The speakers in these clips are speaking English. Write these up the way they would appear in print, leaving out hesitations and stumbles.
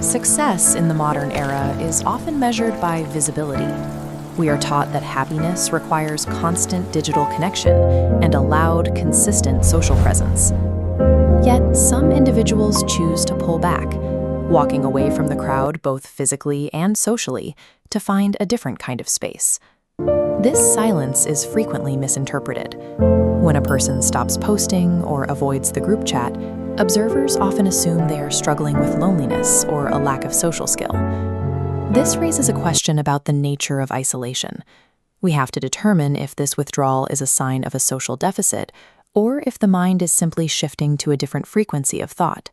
Success in the modern era is often measured by visibility. We are taught that happiness requires constant digital connection and a loud, consistent social presence. Yet, some individuals choose to pull back, walking away from the crowd both physically and socially to find a different kind of space. This silence is frequently misinterpreted. When a person stops posting or avoids the group chat, observers often assume they are struggling with loneliness or a lack of social skill. This raises a question about the nature of isolation. We have to determine if this withdrawal is a sign of a social deficit or if the mind is simply shifting to a different frequency of thought.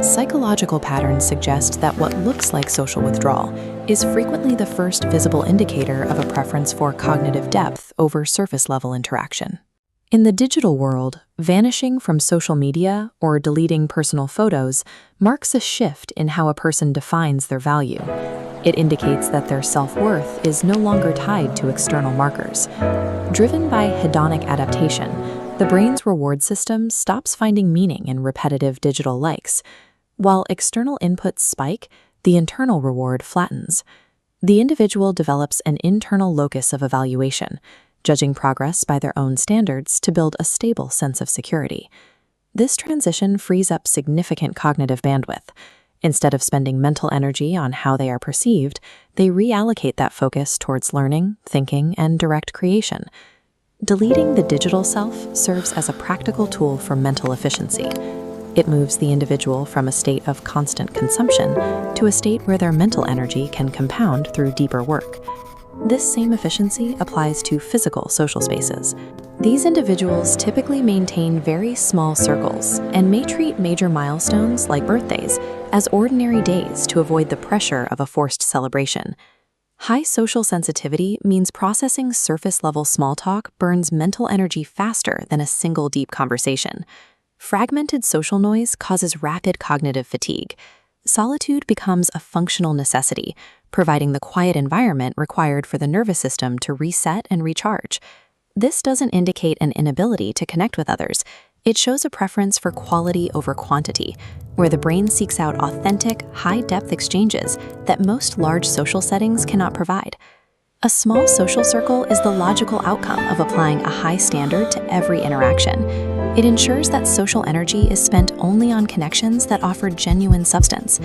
Psychological patterns suggest that what looks like social withdrawal is frequently the first visible indicator of a preference for cognitive depth over surface-level interaction. In the digital world, vanishing from social media or deleting personal photos marks a shift in how a person defines their value. It indicates that their self-worth is no longer tied to external markers. Driven by hedonic adaptation, the brain's reward system stops finding meaning in repetitive digital likes. While external inputs spike, the internal reward flattens. The individual develops an internal locus of evaluation, judging progress by their own standards to build a stable sense of security. This transition frees up significant cognitive bandwidth. Instead of spending mental energy on how they are perceived, they reallocate that focus towards learning, thinking, and direct creation. Deleting the digital self serves as a practical tool for mental efficiency. It moves the individual from a state of constant consumption to a state where their mental energy can compound through deeper work. This same efficiency applies to physical social spaces. These individuals typically maintain very small circles and may treat major milestones like birthdays as ordinary days to avoid the pressure of a forced celebration. High social sensitivity means processing surface-level small talk burns mental energy faster than a single deep conversation. Fragmented social noise causes rapid cognitive fatigue. Solitude becomes a functional necessity, providing the quiet environment required for the nervous system to reset and recharge. This doesn't indicate an inability to connect with others. It shows a preference for quality over quantity, where the brain seeks out authentic, high-depth exchanges that most large social settings cannot provide. A small social circle is the logical outcome of applying a high standard to every interaction. It ensures that social energy is spent only on connections that offer genuine substance.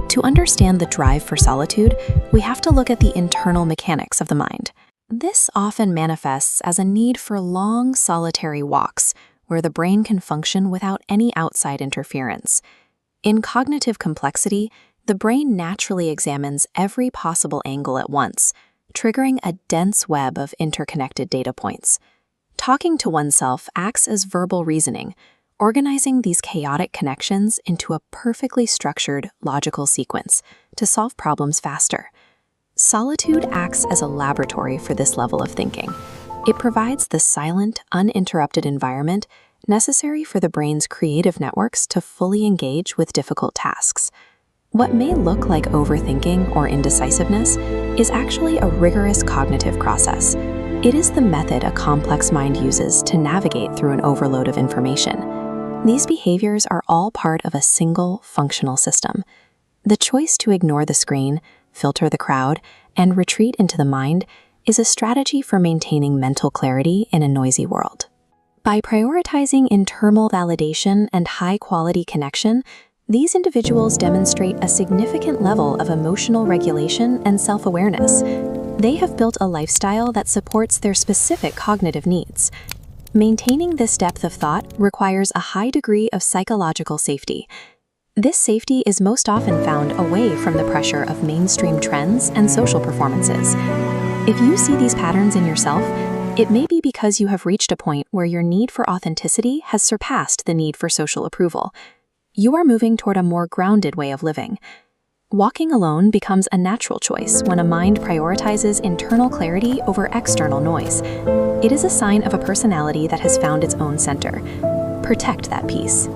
To understand the drive for solitude, we have to look at the internal mechanics of the mind. This often manifests as a need for long, solitary walks, where the brain can function without any outside interference. In cognitive complexity, the brain naturally examines every possible angle at once, triggering a dense web of interconnected data points. Talking to oneself acts as verbal reasoning, organizing these chaotic connections into a perfectly structured, logical sequence to solve problems faster. Solitude acts as a laboratory for this level of thinking. It provides the silent, uninterrupted environment necessary for the brain's creative networks to fully engage with difficult tasks. What may look like overthinking or indecisiveness is actually a rigorous cognitive process. It is the method a complex mind uses to navigate through an overload of information. These behaviors are all part of a single, functional system. The choice to ignore the screen, filter the crowd, and retreat into the mind is a strategy for maintaining mental clarity in a noisy world. By prioritizing internal validation and high-quality connection, these individuals demonstrate a significant level of emotional regulation and self-awareness. They have built a lifestyle that supports their specific cognitive needs. Maintaining this depth of thought requires a high degree of psychological safety. This safety is most often found away from the pressure of mainstream trends and social performances. If you see these patterns in yourself, it may be because you have reached a point where your need for authenticity has surpassed the need for social approval. You are moving toward a more grounded way of living. Walking alone becomes a natural choice when a mind prioritizes internal clarity over external noise. It is a sign of a personality that has found its own center. Protect that peace.